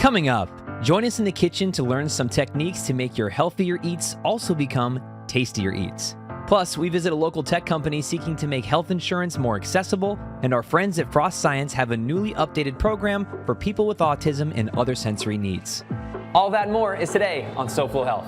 Coming up, join us in the kitchen to learn some techniques to make your healthier eats also become tastier eats. Plus, we visit a local tech company seeking to make health insurance more accessible, and our friends at Frost Science have a newly updated program for people with autism and other sensory needs. All that and more is today on SoFlo Health.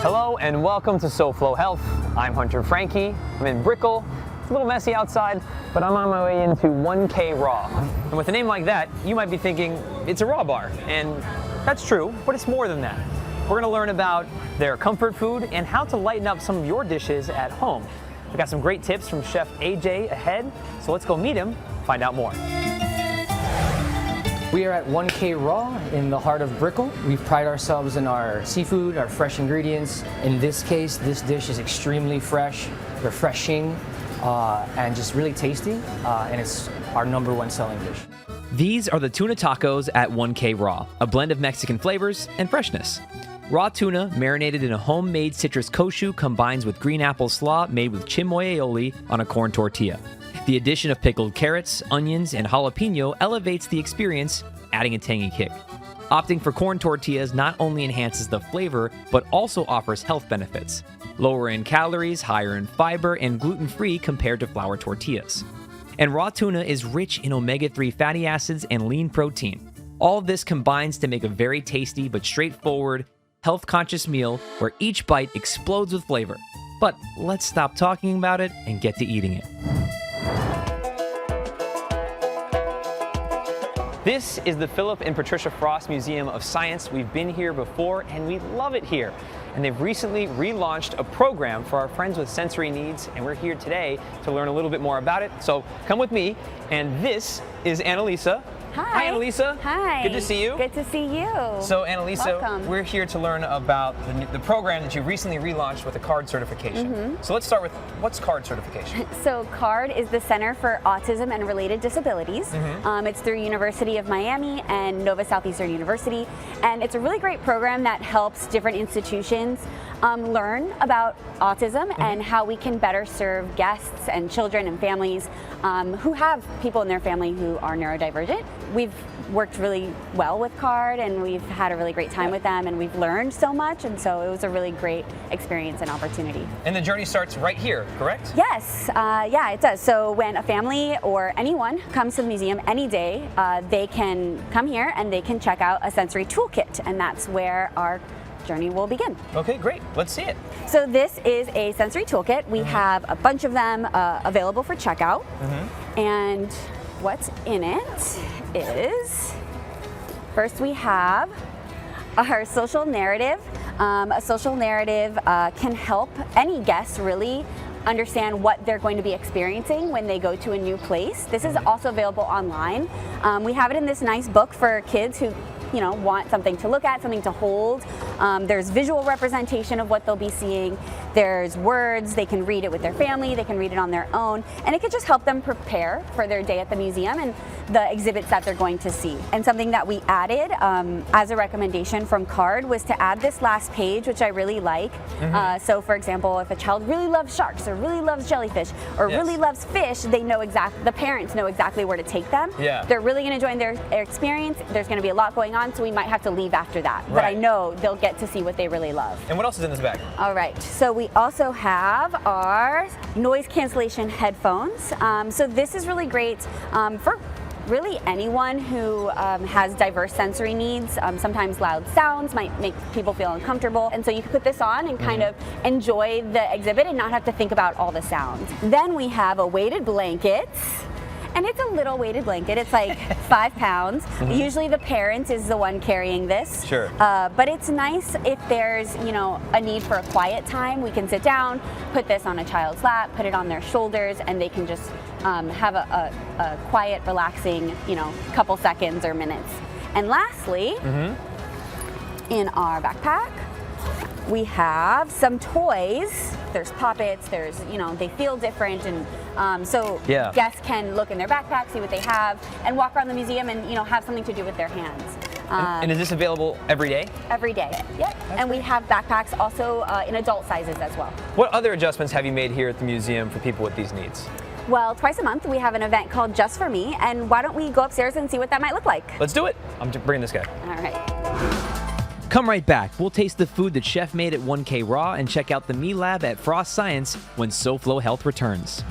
Hello and welcome to SoFlo Health. I'm Hunter Franke. I'm in Brickell. It's a little messy outside, but I'm on my way into 1K Raw. And with a name like that, you might be thinking it's a raw bar. And that's true, but it's more than that. We're gonna learn about their comfort food and how to lighten up some of your dishes at home. We got some great tips from Chef AJ ahead, so let's go meet him, find out more. We are at 1K Raw in the heart of Brickell. We pride ourselves in our seafood, our fresh ingredients. In this case, this dish is extremely fresh, refreshing, and just really tasty, and it's our #1 selling dish. These are the tuna tacos at 1K Raw, a blend of Mexican flavors and freshness. Raw tuna marinated in a homemade citrus koshu combines with green apple slaw made with chimoy aioli on a corn tortilla. The addition of pickled carrots, onions, and jalapeno elevates the experience, adding a tangy kick. Opting for corn tortillas not only enhances the flavor, but also offers health benefits. Lower in calories, higher in fiber, and gluten-free compared to flour tortillas. And raw tuna is rich in omega-3 fatty acids and lean protein. All of this combines to make a very tasty but straightforward, health-conscious meal where each bite explodes with flavor. But let's stop talking about it and get to eating it. This is the Philip and Patricia Frost Museum of Science. We've been here before and we love it here. And they've recently relaunched a program for our friends with sensory needs, and we're here today to learn a little bit more about it. So come with me, and this is Annalisa. Hi. Hi, Annalisa. Hi. Good to see you. Good to see you. So, Annalisa, welcome. We're here to learn about the program that you recently relaunched with a CARD certification. So let's start with, what's CARD certification? So CARD is the Center for Autism and Related Disabilities. It's through University of Miami and Nova Southeastern University, and it's a really great program that helps different institutions learn about autism and how we can better serve guests and children and families who have people in their family who are neurodivergent. We've worked really well with CARD, and we've had a really great time with them, and we've learned so much, and so it was a really great experience and opportunity. And the journey starts right here, correct? Yes, yeah, it does. So when a family or anyone comes to the museum any day, they can come here and they can check out a sensory toolkit, and that's where our journey will begin. Okay, great. Let's see it. So this is a sensory toolkit. We have a bunch of them available for checkout, and what's in it is, first we have our social narrative. A social narrative can help any guest really understand what they're going to be experiencing when they go to a new place. This is also available online. We have it in this nice book for kids who want something to look at, something to hold. There's visual representation of what they'll be seeing. There's words, they can read it with their family, they can read it on their own, and it could just help them prepare for their day at the museum and the exhibits that they're going to see. And something that we added as a recommendation from CARD was to add this last page, which I really like. So for example, if a child really loves sharks or really loves jellyfish or really loves fish, they know the parents know exactly where to take them. They're really gonna enjoy their experience. There's gonna be a lot going on, so we might have to leave after that. But I know they'll get to see what they really love. And what else is in this bag? All right, so we also have our noise cancellation headphones. So this is really great for really anyone who has diverse sensory needs. Sometimes loud sounds might make people feel uncomfortable, and so you can put this on and kind of enjoy the exhibit and not have to think about all the sounds. Then we have a weighted blanket. And it's a little weighted blanket. It's like 5 pounds. Usually the parent is the one carrying this. But it's nice if there's, a need for a quiet time. We can sit down, put this on a child's lap, put it on their shoulders, and they can just have a quiet, relaxing, couple seconds or minutes. And lastly, in our backpack, we have some toys. There's poppets, they feel different, and So Yeah. guests can look in their backpack, see what they have, and walk around the museum and have something to do with their hands. And is this available every day? Every day. Yep. And we have backpacks also in adult sizes as well. What other adjustments have you made here at the museum for people with these needs? Well, twice a month we have an event called Just for Me, and why don't we go upstairs and see what that might look like? Let's do it. I'm bringing this guy. All right. Come right back. We'll taste the food that Chef made at 1K Raw and check out the Me Lab at Frost Science when SoFlo Health returns.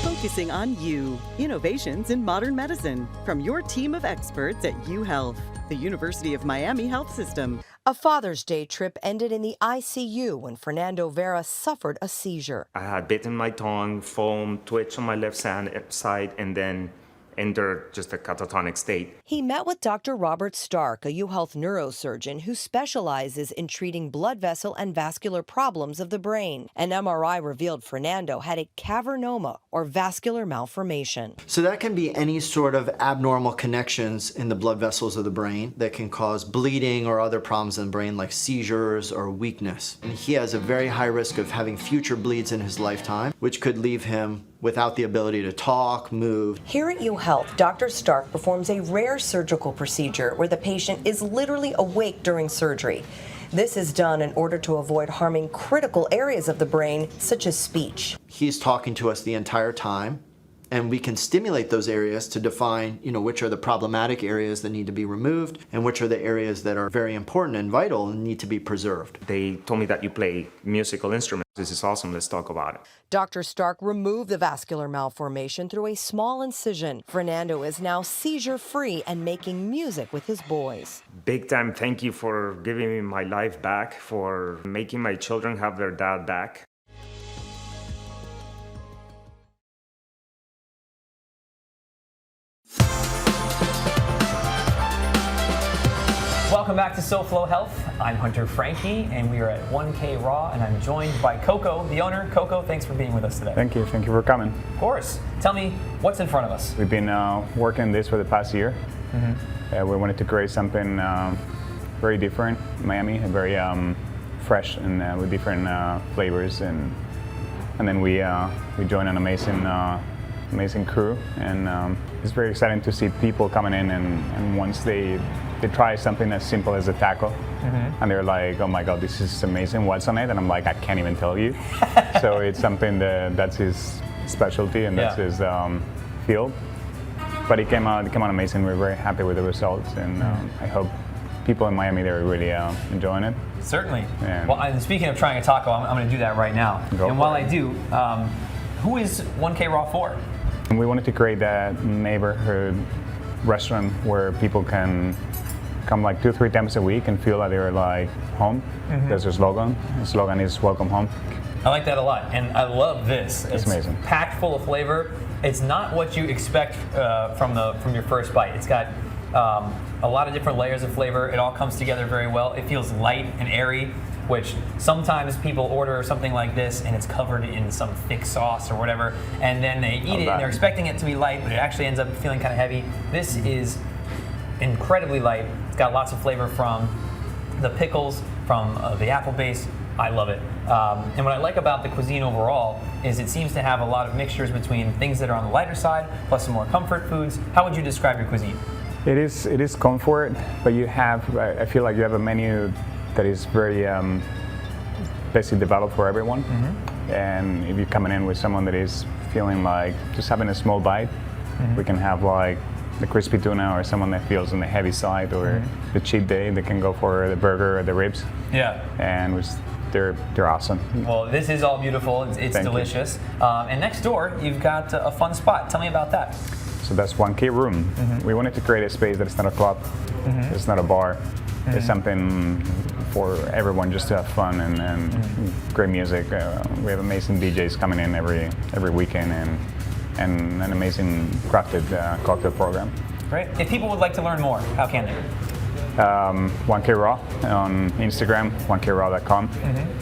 Focusing on you. Innovations in modern medicine from your team of experts at UHealth, the University of Miami Health System. A Father's Day trip ended in the ICU when Fernando Vera suffered a seizure. I had bitten my tongue, foam, twitch on my left side, and then entered just a catatonic state. He met with Dr. Robert Stark, a UHealth neurosurgeon who specializes in treating blood vessel and vascular problems of the brain. An MRI revealed Fernando had a cavernoma, or vascular malformation. So that can be any sort of abnormal connections in the blood vessels of the brain that can cause bleeding or other problems in the brain like seizures or weakness. And he has a very high risk of having future bleeds in his lifetime, which could leave him without the ability to talk, move. Here at UHealth, Dr. Stark performs a rare surgical procedure where the patient is literally awake during surgery. This is done in order to avoid harming critical areas of the brain, such as speech. He's talking to us the entire time, and we can stimulate those areas to define, which are the problematic areas that need to be removed and which are the areas that are very important and vital and need to be preserved. They told me that you play musical instruments. This is awesome. Let's talk about it. Dr. Stark removed the vascular malformation through a small incision. Fernando is now seizure-free and making music with his boys. Big time thank you for giving me my life back, for making my children have their dad back. Welcome back to SoFlo Health. I'm Hunter Frankie, and we are at 1K Raw, and I'm joined by Coco, the owner. Coco, thanks for being with us today. Thank you for coming. Of course. Tell me, what's in front of us? We've been working this for the past year. We wanted to create something very different in Miami, and very fresh and with different flavors, and then we joined an amazing crew, and it's very exciting to see people coming in, and once they try something as simple as a taco, and they're like, oh my God, this is amazing, what's on it? And I'm like, I can't even tell you. So it's something that's his specialty, and that's his field. But it came out amazing. We're very happy with the results, and I hope people in Miami, they're really enjoying it. Certainly. Yeah. Well, and speaking of trying a taco, I'm going to do that right now. And while I do, who is 1K Raw for? And we wanted to create that neighborhood restaurant where people can come like 2-3 times a week and feel like they're like home. There's a slogan. The slogan is "Welcome Home." I like that a lot, and I love this. It's amazing. Packed full of flavor. It's not what you expect from your first bite. It's got a lot of different layers of flavor. It all comes together very well. It feels light and airy, which sometimes people order something like this and it's covered in some thick sauce or whatever, and then they eat it and they're expecting it to be light, but it actually ends up feeling kind of heavy. This is incredibly light. It's got lots of flavor from the pickles, from the apple base. I love it. And what I like about the cuisine overall is it seems to have a lot of mixtures between things that are on the lighter side, plus some more comfort foods. How would you describe your cuisine? It is comfort, but I feel like you have a menu that is very basically developed for everyone. And if you're coming in with someone that is feeling like just having a small bite, we can have like the crispy tuna, or someone that feels on the heavy side, or the cheat day, they can go for the burger or the ribs. Yeah. And they're awesome. Well, this is all beautiful. It's delicious. And next door, you've got a fun spot. Tell me about that. So that's 1K Room. We wanted to create a space that is not a club, it's not a bar. It's something for everyone just to have fun and great music. We have amazing DJs coming in every weekend, and an amazing crafted cocktail program. Great. If people would like to learn more, how can they? 1K Raw on Instagram, 1kraw.com,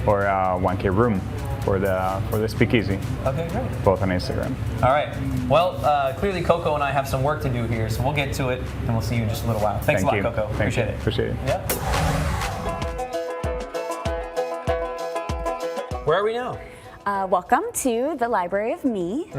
or 1K Room for the speakeasy. Okay, great. Both on Instagram. All right. Well, clearly Coco and I have some work to do here, so we'll get to it, and we'll see you in just a little while. Thanks a lot, Coco. Appreciate it. Appreciate it. Yeah. Welcome to the Library of Me.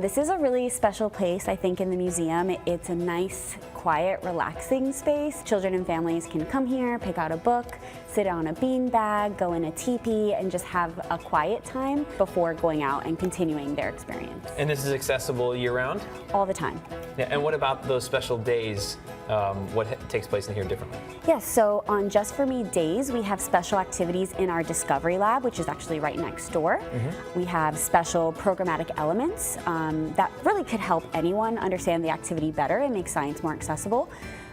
This is a really special place, I think, in the museum. It's a nice, quiet, relaxing space. Children and families can come here, pick out a book, sit on a beanbag, go in a teepee, and just have a quiet time before going out and continuing their experience. And this is accessible year-round? All the time. Yeah, and what about those special days? What takes place in here differently? Yes, so on Just For Me days, we have special activities in our Discovery Lab, which is actually right next door. We have special programmatic elements that really could help anyone understand the activity better and make science more accessible.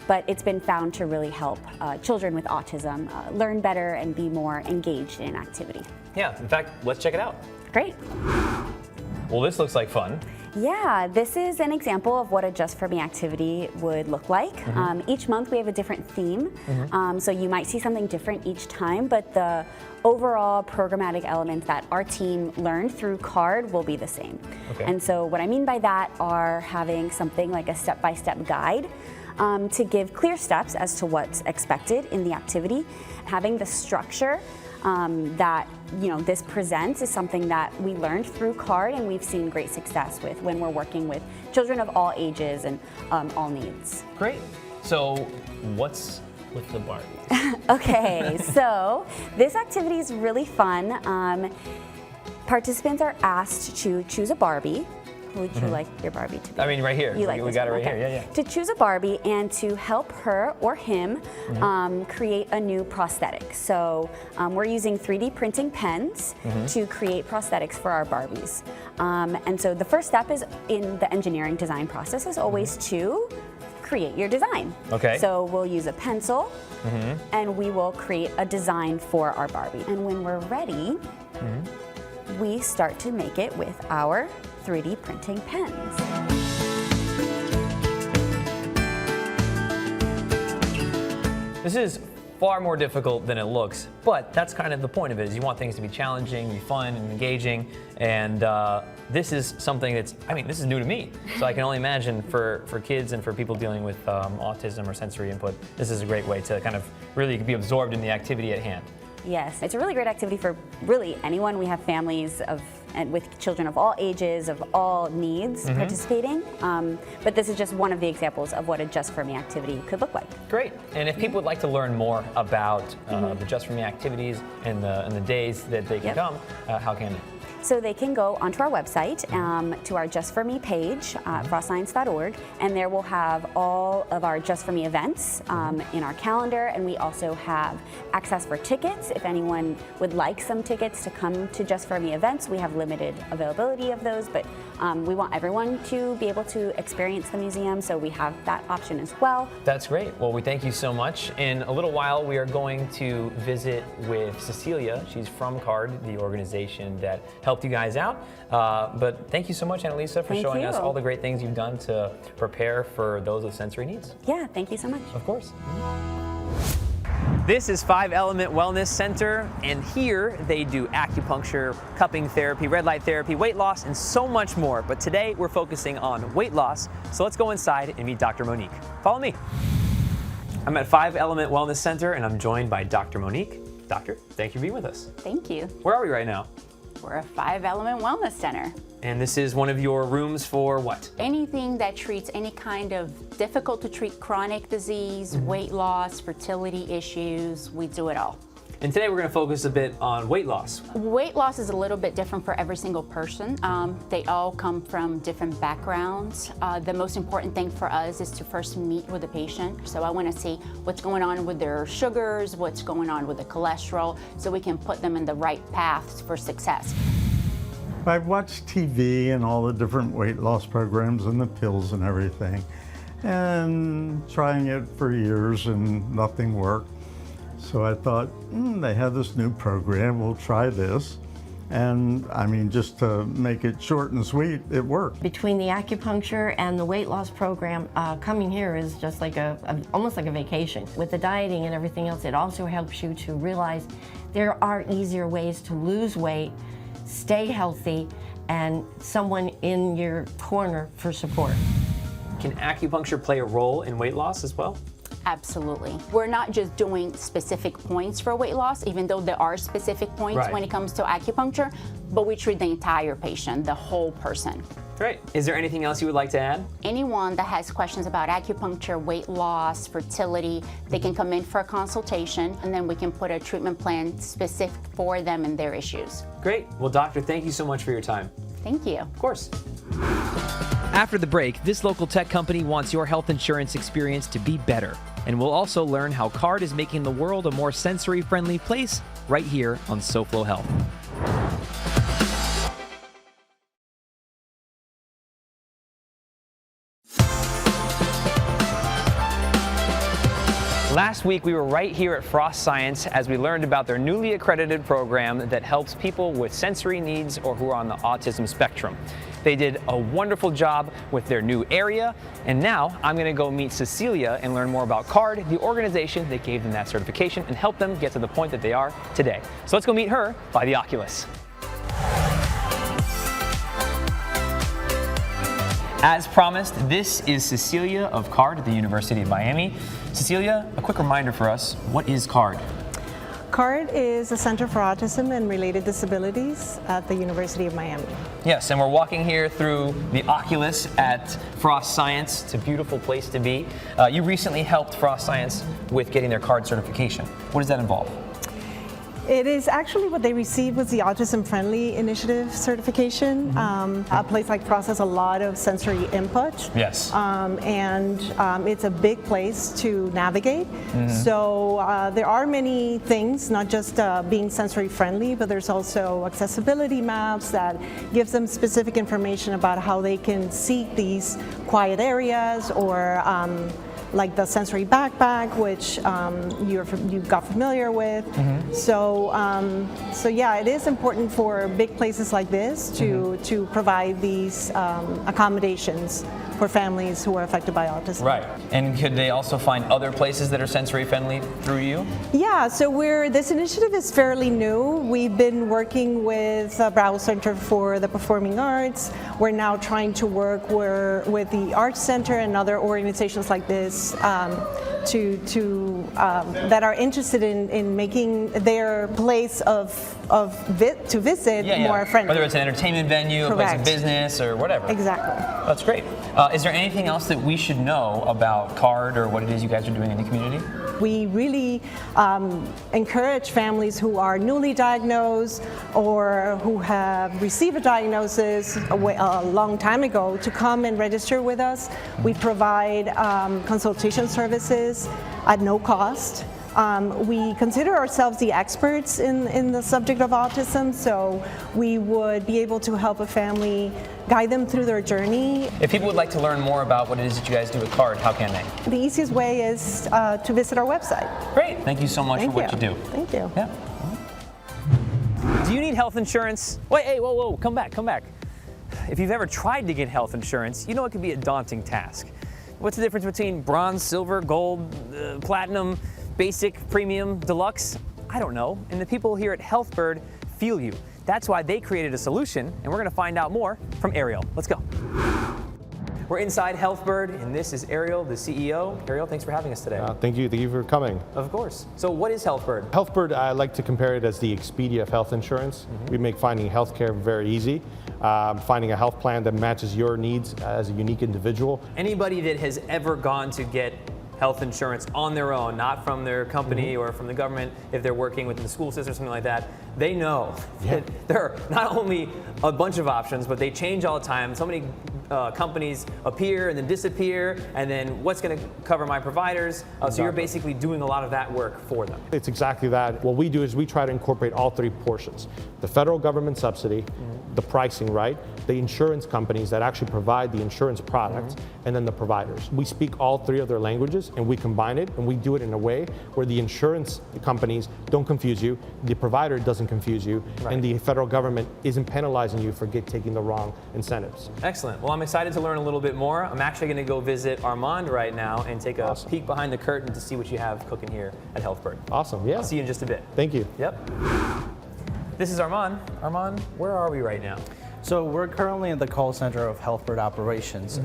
But it's been found to really help children with autism learn better and be more engaged in activity. Yeah, in fact, let's check it out. Great. Well, this looks like fun. Yeah, this is an example of what a Just For Me activity would look like. Each month we have a different theme, so you might see something different each time, but the overall programmatic elements that our team learned through CARD will be the same. Okay. And so what I mean by that are having something like a step-by-step guide to give clear steps as to what's expected in the activity, having the structure that this presents is something that we learned through CARD and we've seen great success with when we're working with children of all ages and all needs. Great. So what's with the Barbies? Okay, so this activity is really fun. Participants are asked to choose a Barbie. Who would you like your Barbie to be? I mean, right here. You like we this got it one, right okay. here. Yeah. To choose a Barbie and to help her or him create a new prosthetic. So we're using 3D printing pens to create prosthetics for our Barbies. And so the first step is in the engineering design process is always to create your design. Okay. So we'll use a pencil and we will create a design for our Barbie. And when we're ready, we start to make it with our 3D printing pens. This is far more difficult than it looks, but that's kind of the point of it, is you want things to be challenging, be fun and engaging, and this is something that's, this is new to me, so I can only imagine for kids and for people dealing with autism or sensory input, this is a great way to kind of really be absorbed in the activity at hand. Yes, it's a really great activity for really anyone. We have families with children of all ages, of all needs participating. But this is just one of the examples of what a Just For Me activity could look like. Great. And if people would like to learn more about the Just For Me activities and the days that they can come, how can they? So they can go onto our website, to our Just For Me page, frostscience.org, and there we'll have all of our Just For Me events in our calendar, and we also have access for tickets. If anyone would like some tickets to come to Just For Me events, we have limited availability of those, but we want everyone to be able to experience the museum, so we have that option as well. That's great. Well, we thank you so much. In a little while, we are going to visit with Cecilia. She's from CARD, the organization that helped you guys out. But thank you so much, Annalisa, for showing us all the great things you've done to prepare for those with sensory needs. Yeah, thank you so much. Of course. This is 5 Element Wellness Center, and here they do acupuncture, cupping therapy, red light therapy, weight loss, and so much more. But today we're focusing on weight loss, so let's go inside and meet Dr. Monique. Follow me. I'm at 5 Element Wellness Center, and I'm joined by Dr. Monique. Doctor, thank you for being with us. Thank you. Where are we right now? We're a 5 Element Wellness Center. And this is one of your rooms for what? Anything that treats any kind of difficult to treat chronic disease, weight loss, fertility issues, we do it all. And today we're going to focus a bit on weight loss. Weight loss is a little bit different for every single person. They all come from different backgrounds. The most important thing for us is to first meet with the patient. So I want to see what's going on with their sugars, what's going on with the cholesterol, so we can put them in the right paths for success. I've watched TV and all the different weight loss programs and the pills and everything, and trying it for years and nothing worked. So I thought, they have this new program, we'll try this. And just to make it short and sweet, it worked. Between the acupuncture and the weight loss program, coming here is just like almost like a vacation. With the dieting and everything else, it also helps you to realize there are easier ways to lose weight, stay healthy, and someone in your corner for support. Can acupuncture play a role in weight loss as well? Absolutely. We're not just doing specific points for weight loss, even though there are specific points when it comes to acupuncture, but we treat the entire patient, the whole person. Great. Is there anything else you would like to add? Anyone that has questions about acupuncture, weight loss, fertility, they can come in for a consultation, and then we can put a treatment plan specific for them and their issues. Great. Well, doctor, thank you so much for your time. Thank you. Of course. After the break, this local tech company wants your health insurance experience to be better. And we'll also learn how Card is making the world a more sensory-friendly place right here on SoFlo Health. Last week, we were right here at Frost Science as we learned about their newly accredited program that helps people with sensory needs or who are on the autism spectrum. They did a wonderful job with their new area, and now I'm going to go meet Cecilia and learn more about CARD, the organization that gave them that certification and helped them get to the point that they are today. So let's go meet her by the Oculus. As promised, this is Cecilia of CARD at the University of Miami. Cecilia, a quick reminder for us, what is CARD? CARD is a Center for Autism and Related Disabilities at the University of Miami. Yes, and we're walking here through the Oculus at Frost Science. It's a beautiful place to be. You recently helped Frost Science with getting their CARD certification. What does that involve? It is actually what they received was the Autism Friendly Initiative certification. A place like Frost has a lot of sensory input. Yes. And it's a big place to navigate. So there are many things, not just being sensory friendly, but there's also accessibility maps that gives them specific information about how they can seek these quiet areas or like the sensory backpack, which you got familiar with. So yeah, it is important for big places like this to provide these accommodations for families who are affected by autism. Right. And could they also find other places that are sensory friendly through you? Yeah, so this initiative is fairly new. We've been working with Bravo Center for the Performing Arts. We're now trying to work with the Arts Center and other organizations like this that are interested in making their place to visit more friendly. Whether it's an entertainment venue, a place of business, or whatever. Exactly. That's great. Is there anything else that we should know about CARD or what it is you guys are doing in the community? We really encourage families who are newly diagnosed or who have received a diagnosis a long time ago to come and register with us. We provide consultation services at no cost. We consider ourselves the experts in the subject of autism, so we would be able to help a family, guide them through their journey. If people would like to learn more about what it is that you guys do with CARD, how can they? The easiest way is to visit our website. Great. Thank you so much for what you do. Thank you. Yeah. Do you need health insurance? Wait, hey, whoa, come back. If you've ever tried to get health insurance, you know it can be a daunting task. What's the difference between bronze, silver, gold, platinum, basic, premium, deluxe? I don't know. And the people here at HealthBird feel you. That's why they created a solution, and we're going to find out more from Ariel. Let's go. We're inside HealthBird, and this is Ariel, the CEO. Ariel, thanks for having us today. Thank you for coming. Of course. So what is HealthBird? HealthBird, I like to compare it as the Expedia of health insurance. We make finding healthcare very easy. Finding a health plan that matches your needs as a unique individual. Anybody that has ever gone to get health insurance on their own, not from their company or from the government, if they're working within the school system or something like that, they know that there are not only a bunch of options, but they change all the time. So many companies appear and then disappear, and then what's going to cover my providers? So you're basically doing a lot of that work for them. It's exactly that. What we do is we try to incorporate all three portions. The federal government subsidy, the pricing, right? The insurance companies that actually provide the insurance products, and then the providers. We speak all three of their languages, and we combine it, and we do it in a way where the insurance companies don't confuse you, the provider doesn't confuse you, and the federal government isn't penalizing you for taking the wrong incentives. Excellent. Well, I'm excited to learn a little bit more. I'm actually going to go visit Armand right now and take a peek behind the curtain to see what you have cooking here at HealthBird. Awesome, yeah. I'll see you in just a bit. Thank you. Yep. This is Armand. Armand, where are we right now? So we're currently in the call center of HealthBird Operations.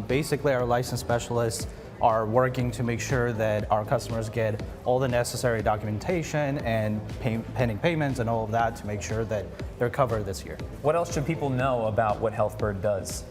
Basically, our licensed specialists are working to make sure that our customers get all the necessary documentation and pending payments and all of that to make sure that they're covered this year. What else should people know about what Healthbird does?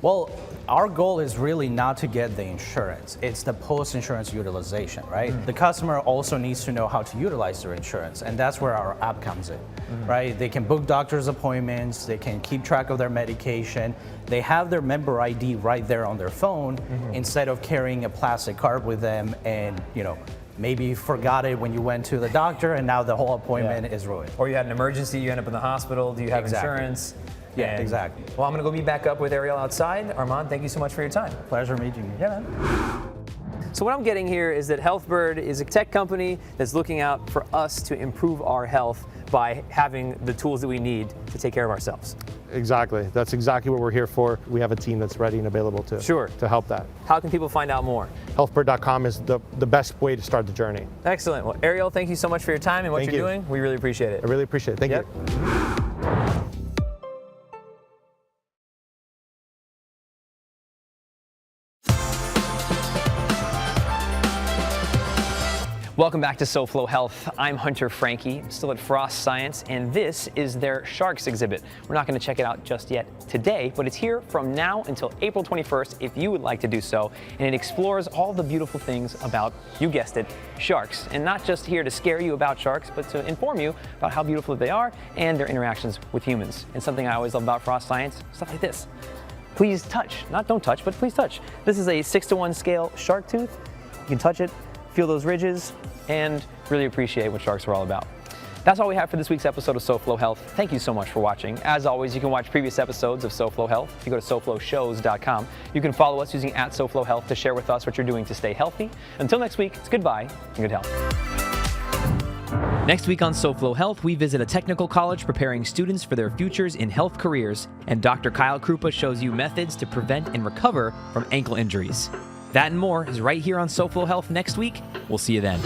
Well, our goal is really not to get the insurance. It's the post-insurance utilization, right? The customer also needs to know how to utilize their insurance, and that's where our app comes in, right? They can book doctor's appointments, they can keep track of their medication, they have their member ID right there on their phone instead of carrying a plastic card with them and, you know, maybe you forgot it when you went to the doctor and now the whole appointment is ruined. Or you had an emergency, you end up in the hospital, do you have insurance? Yeah, exactly. Well, I'm gonna go meet back up with Ariel outside. Armand, thank you so much for your time. Pleasure meeting you. Yeah, man. So what I'm getting here is that Healthbird is a tech company that's looking out for us to improve our health by having the tools that we need to take care of ourselves. Exactly. That's exactly what we're here for. We have a team that's ready and available to help that. How can people find out more? Healthbird.com is the best way to start the journey. Excellent. Well, Ariel, thank you so much for your time and what you're doing. We really appreciate it. I really appreciate it. Thank you. Welcome back to SoFlo Health. I'm Hunter Franke. I'm still at Frost Science, and this is their Sharks exhibit. We're not going to check it out just yet today, but it's here from now until April 21st if you would like to do so, and it explores all the beautiful things about, you guessed it, sharks. And not just here to scare you about sharks, but to inform you about how beautiful they are and their interactions with humans. And something I always love about Frost Science, stuff like this. Please touch, not don't touch, but please touch. This is a 6:1 scale shark tooth. You can touch it, feel those ridges, and really appreciate what sharks are all about. That's all we have for this week's episode of SoFlo Health. Thank you so much for watching. As always, you can watch previous episodes of SoFlo Health if you go to SoFloShows.com. You can follow us using @SoFlo Health to share with us what you're doing to stay healthy. Until next week, it's goodbye and good health. Next week on SoFlo Health, we visit a technical college preparing students for their futures in health careers, and Dr. Kyle Krupa shows you methods to prevent and recover from ankle injuries. That and more is right here on SoFlo Health next week. We'll see you then.